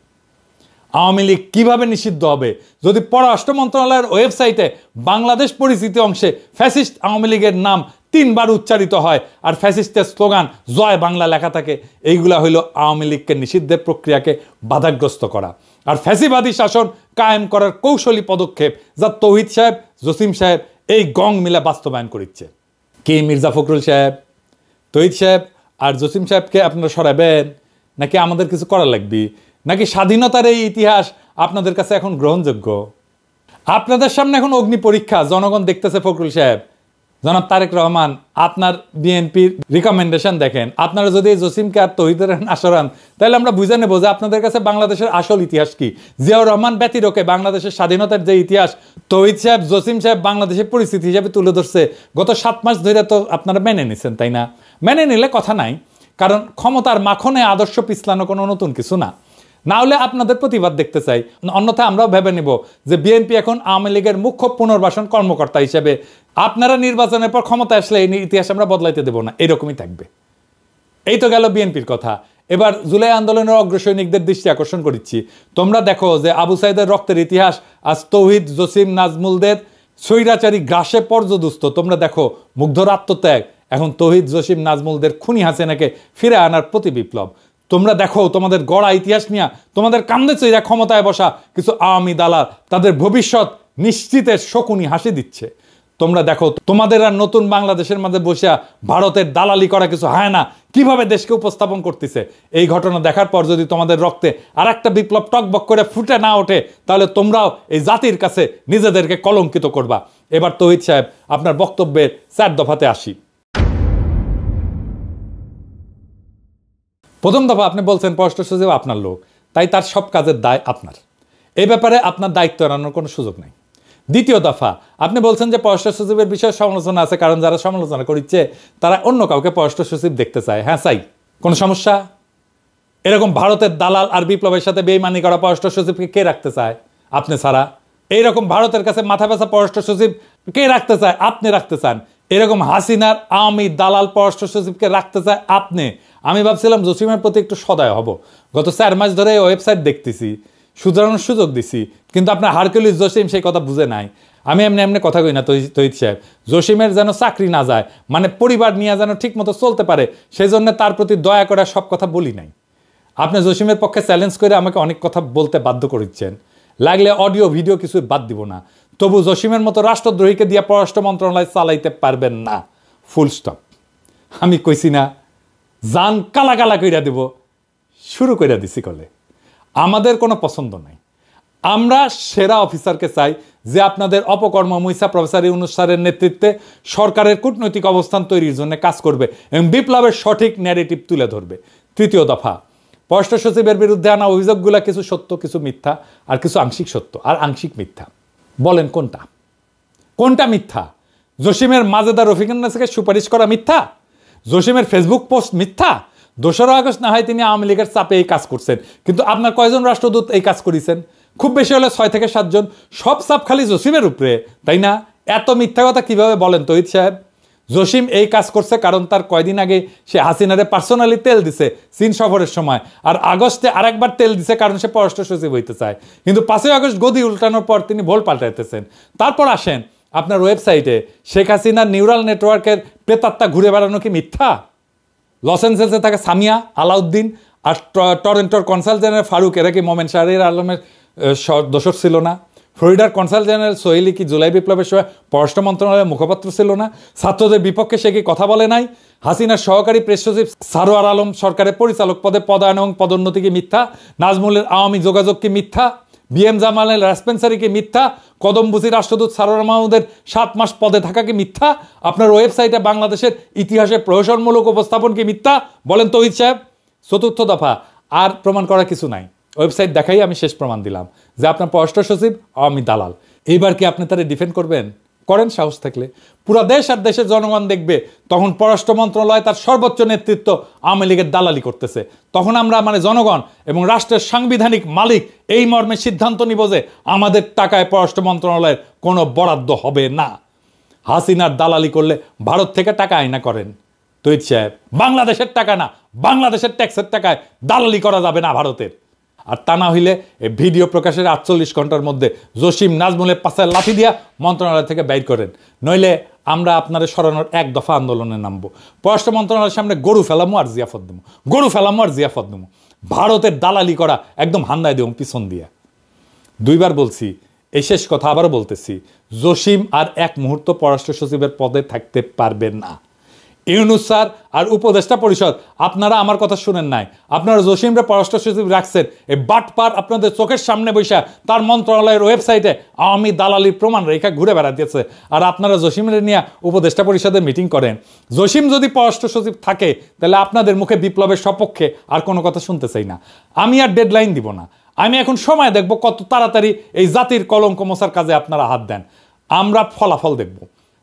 আওয়ামী লীগ কীভাবে নিষিদ্ধ হবে? যদি পররাষ্ট্র মন্ত্রণালয়ের ওয়েবসাইটে বাংলাদেশ পরিচিতি অংশে ফ্যাসিস্ট আওয়ামী লীগের নাম 3 বার উচ্চারিত হয় আর ফ্যাসিস্টের স্লোগান জয় বাংলা লেখা থাকে, এইগুলা হইল আওয়ামী লীগকে নিষিদ্ধের প্রক্রিয়াকে বাধাগ্রস্ত করা আর ফ্যাসিবাদী শাসন কায়েম করার কৌশলী পদক্ষেপ, যা তৌহিদ সাহেব, জসিম সাহেব এই গং মিলে বাস্তবায়ন করিচ্ছে। কি মির্জা ফখরুল সাহেব, তৌহিদ সাহেব আর জসিম সাহেবকে আপনারা সরাবেন নাকি আমাদের কিছু করা লাগবে? নাকি স্বাধীনতার এই ইতিহাস আপনাদের কাছে এখন গ্রহণযোগ্য? আপনাদের সামনে এখন অগ্নি পরীক্ষা, জনগণ দেখতেছে। ফখরুল সাহেব, জনাব তারেক রহমান, আপনার বিএনপির রিকমেন্ডেশন দেখেন। আপনারা যদি জসিমকে আর তৌহিদের আসরান তাহলে আমরা বুঝে নেব যে আপনাদের কাছে বাংলাদেশের আসল ইতিহাস কি। জিয়াউর রহমান ব্যতিরকে বাংলাদেশের স্বাধীনতার যে ইতিহাস তৌহিদ সাহেব, জসিম সাহেব বাংলাদেশের পরিস্থিতি হিসাবে তুলে ধরছে গত 7 মাস ধরে, তো আপনারা মেনে নিছেন, তাই না? মেনে নিলে কথা নাই, কারণ ক্ষমতার মাখনে আদর্শ পিছলানো কোনো নতুন কিছু না। না হলে আপনাদের প্রতিবাদ দেখতে চাই, অন্যথায় আমরাও ভেবে নিব যে বিএনপি এখন আওয়ামী লীগের মুখ্য পুনর্বাসন কর্মকর্তা হিসেবে আপনারা নির্বাচনের পর ক্ষমতা আসলে এই ইতিহাস আমরা বদলাইতে দেব না, এরকমই থাকবে। এই তো গেল বিএনপির কথা। এবার জুলাই আন্দোলনের অগ্রসৈনিকদের দৃষ্টি আকর্ষণ করছি। তোমরা দেখো যে আবু সাইদের রক্তের ইতিহাস আজ তৌহিদ, জসিম, নাজমুলদের স্বৈরাচারী গ্রাসে পর্যদুস্ত। তোমরা দেখো মুগ্ধর আত্মত্যাগ এখন তৌহিদ, জসিম, নাজমুলদের খুনি হাসিনাকে ফিরে আনার প্রতি বিপ্লব। তোমরা দেখো তোমাদের গড়া ইতিহাস নিয়ে তোমাদের কান্দে চইরা ক্ষমতায় বসা কিছু আওয়ামী দালাল তাদের ভবিষ্যৎ নিশ্চিতের শকুনি হাসি দিচ্ছে। তোমরা দেখো তোমাদের আর নতুন বাংলাদেশের মাঝে বসে ভারতের দালালি করা কিছু হয় না কিভাবে দেশকে উপস্থাপন করতেছে। এই ঘটনা দেখার পর যদি তোমাদের রক্তে আর একটা বিপ্লব টকবক করে ফুটে না ওঠে তাহলে তোমরাও এই জাতির কাছে নিজেদেরকে কলঙ্কিত করবা। এবার তৌহিদ সাহেব আপনার বক্তব্যের 4 দফাতে আসি। প্রথম দফা, আপনি বলছেন পররাষ্ট্র সচিব আপনার লোক, তাই তার সব কাজের দায় আপনার, এই ব্যাপারে আপনার দায়িত্ব এড়ানোর কোনো সুযোগ নেই। দ্বিতীয় দফা, আপনি বলছেন যে পররাষ্ট্র সচিবের বিষয়ে সমালোচনা আছে, কারণ যারা সমালোচনা করছে তারা অন্য কাউকে পররাষ্ট্র সচিব দেখতে চায়। হ্যাঁ চাই, কোনো সমস্যা? এরকম ভারতের দালাল আর বিপ্লবের সাথে বেইমানি করা পররাষ্ট্র সচিবকে কে রাখতে চায়? আপনি ছাড়া। এইরকম ভারতের কাছে মাথা ব্যথা পররাষ্ট্র সচিব কে রাখতে চায়? আপনি রাখতে চান। এরকম হাসিনার আওয়ামী দালাল পররাষ্ট্র সচিবকে রাখতে চায় আপনি। আমি ভাবছিলাম জসিমের প্রতি একটু সদয় হব, গত 4 মাস ধরে ওয়েবসাইট দেখতেছি, শুধরানোর সুযোগ দিছি, কিন্তু আপনার হারকুলিস জসিম সেই কথা বুঝে নাই। আমি এমনি কথা কই না তৌহিদ সাহেব, জসিমের যেন চাকরি না যায়, মানে পরিবার নিয়ে যেন ঠিক মতো চলতে পারে, সেই জন্য তার প্রতি দয়া করে সব কথা বলি নাই। আপনি জসিমের পক্ষে চ্যালেঞ্জ করে আমাকে অনেক কথা বলতে বাধ্য করেছেন, লাগলে অডিও ভিডিও কিছু বাদ দিব না, তবু জসিমের মতো রাষ্ট্রদ্রোহীকে দিয়ে পররাষ্ট্র মন্ত্রণালয় চালাইতে পারবেন না, ফুল স্টপ। আমি কইছি না জান কালা কালা কইরা দেব, শুরু কইরা দিছি কলে। আমাদের কোনো পছন্দ নাই, আমরা সেরা অফিসারকে চাই যে আপনাদের অপকর্ম মুইসা প্রফেসর ইউনূস স্যারের নেতৃত্বে সরকারের কূটনৈতিক অবস্থান তৈরির জন্য কাজ করবে এবং বিপ্লবের সঠিক ন্যারেটিভ তুলে ধরবে। তৃতীয় দফা, পররাষ্ট্র সচিবের বিরুদ্ধে আনা অভিযোগগুলো কিছু সত্য, কিছু মিথ্যা, আর কিছু আংশিক সত্য আর আংশিক মিথ্যা। বলেন কোনটা কোনটা মিথ্যা? জসিমের মাজেদা রফিকুন্নাসকে সুপারিশ করা মিথ্যা? জসিমের ফেসবুক পোস্ট মিথ্যা? 2রা আগস্ট না হয় তিনি আওয়ামী লীগের চাপে এই কাজ করছেন, কিন্তু আপনার কয়জন রাষ্ট্রদূত এই কাজ করেছেন? খুব বেশি হলে 6 থেকে 7 জন। সব চাপ খালি জসিমের উপরে, তাই না? এত মিথ্যা কথা কিভাবে বলেন তহিদ সাহেব? জসিম এই কাজ করছে কারণ তার কয়দিন আগে সে হাসিনারে পার্সোনালি তেল দিছে চীন সফরের সময়, আর আগস্টে আরেকবার তেল দিছে কারণ সে পররাষ্ট্র সচিব হইতে চায়। কিন্তু 5ই আগস্ট গদি উল্টানোর পর তিনি ভোল পাল্টাইতেছেন। তারপর আসেন আপনার ওয়েবসাইটে শেখ হাসিনার নিউরাল নেটওয়ার্কের প্রেতাত্মা ঘুরে বেড়ানো কি মিথ্যা? লস অ্যাঞ্জেলেসে থাকে সামিয়া, আলাউদ্দিন আর টরেন্টোর কনসাল জেনারেল ফারুক, এরা কি মোমেন শাহরিয়ার আলমের দোসর ছিল না? ফ্লোরিডার কনসাল জেনারেল সোহেলি কি জুলাই বিপ্লবের সময় পররাষ্ট্র মন্ত্রণালয়ের মুখপাত্র ছিল না? ছাত্রদের বিপক্ষে সে কি কথা বলে নাই? হাসিনার সহকারী প্রেস সচিব সারোয়ার আলম সরকারের পরিচালক পদে পদায়ন এবং পদোন্নতি কি মিথ্যা? নাজমুলের আওয়ামী যোগাযোগ কি মিথ্যা? বিএম জামালের রেসপেন্সারি কি মিথ্যা? কদমবুসি রাষ্ট্রদূত সারোয়ার মাহমুদের 7 মাস পদে থাকা কি মিথ্যা? আপনার ওয়েবসাইটে বাংলাদেশের ইতিহাসে প্রহসনমূলক উপস্থাপন কি মিথ্যা? বলেন তহিদ সাহেব। 4র্থ দফা, আর প্রমাণ করার কিছু নাই। ওয়েবসাইট দেখাই আমি শেষ প্রমাণ দিলাম যে আপনার পররাষ্ট্র সচিব আওয়ামী দালাল। এইবার কি আপনি তারা ডিফেন্ড করবেন? করেন সাহস থাকলে। পুরা দেশ আর দেশের জনগণ দেখবে তখন পররাষ্ট্র মন্ত্রণালয় তার সর্বোচ্চ নেতৃত্ব আওয়ামী লীগের দালালি করতেছে। তখন আমরা জনগণ এবং রাষ্ট্রের সাংবিধানিক মালিক এই মর্মে সিদ্ধান্ত নিব যে আমাদের টাকায় পররাষ্ট্র মন্ত্রণালয়ের কোনো বরাদ্দ হবে না। হাসিনার দালালি করলে ভারত থেকে টাকা আইনা করেন তহিদ সাহেব। বাংলাদেশের টাকা না, বাংলাদেশের ট্যাক্সের টাকায় দালালি করা যাবে না ভারতের। আর তা না হইলে এই ভিডিও প্রকাশের 48 ঘন্টার মধ্যে জসিম নাজমুলের পাশায় লাঠি দিয়া মন্ত্রণালয় থেকে বাইর করেন, নইলে আমরা আপনাদের সরানোর 1 দফা আন্দোলনে নামবো। পররাষ্ট্র মন্ত্রণালয়ের সামনে গরু ফেলামো আর জিয়াফত দেবো, গরু ফেলামো আর জিয়াফত দেবো। ভারতের দালালি করা একদম হান্দায় দেবো পিছন দিয়া। 2বার বলছি, এই শেষ কথা আবারও বলতেছি, জসিম আর 1 মুহূর্ত পররাষ্ট্র সচিবের পদে থাকতে পারবেন না। ইউনূস স্যার আর উপদেষ্টা পরিষদ আপনারা আমার কথা শুনেন নাই। আপনারা জসিমরে পররাষ্ট্র সচিব রাখছেন এই বাটপার আপনাদের চোখের সামনে বৈশা তার মন্ত্রণালয়ের ওয়েবসাইটে আওয়ামী দালালির প্রমাণ রেখা ঘুরে বেড়াতেছে, আর আপনারা জসিমরে নিয়ে উপদেষ্টা পরিষদের মিটিং করেন। জসিম যদি পররাষ্ট্র সচিব থাকে তাহলে আপনাদের মুখে বিপ্লবের সপক্ষে আর কোনো কথা শুনতে চাই না। আমি আর ডেডলাইন দিব না, আমি এখন সময় দেখব কত তাড়াতাড়ি এই জাতির কলঙ্ক মোছার কাজে আপনারা হাত দেন। আমরা ফলাফল দেখব।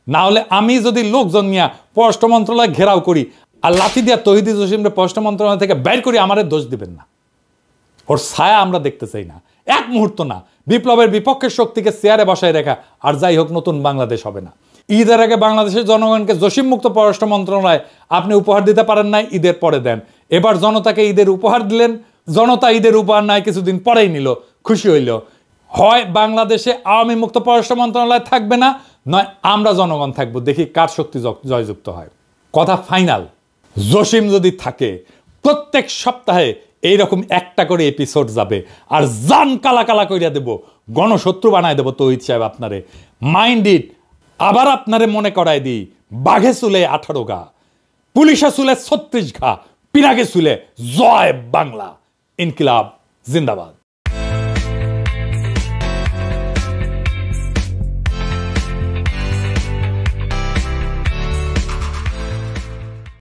না হলে আমি যদি লোকজন নিয়ে পররাষ্ট্র মন্ত্রণালয় ঘেরাও করি আর লাঠি দিয়া তহিদ জসিমরে পররাষ্ট্র মন্ত্রণালয় থেকে বের করি, আমাদের দোষ দিবেন না। ওর ছায়া আমরা দেখতে চাই না, 1 মুহূর্ত না। বিপ্লবের বিপক্ষের শক্তিকে চেয়ারে বসায় রেখা আর যাই হোক নতুন বাংলাদেশ হবে না। ঈদের আগে বাংলাদেশের জনগণকে জসিম মুক্ত পররাষ্ট্র মন্ত্রণালয় আপনি উপহার দিতে পারেন নাই, ঈদের পরে দেন। এবার জনতাকে ঈদের উপহার দিলেন, জনতা ঈদের উপহার নাই কিছুদিন পরেই নিল, খুশি হইল। হয় বাংলাদেশে আওয়ামী মুক্ত পররাষ্ট্র মন্ত্রণালয় থাকবে না, নয় আমরা জনগণ থাকবো, দেখি কার শক্তি জয়যুক্ত হয়। কথা ফাইনাল, জসিম যদি থাকে প্রত্যেক সপ্তাহে এইরকম 1টা করে এপিসোড যাবে, আর জান কালা কালা কইরা দেব, গণশত্রু বানায় দেব তহিদ সাহেব আপনারে। Mind it. আবার আপনারে মনে করায় দিই, বাঘে চুলে 18 ঘা, পুলিশে চুলে 36 ঘা, পিরাগে চুলে জয় বাংলা। ইনকিলাব জিন্দাবাদ।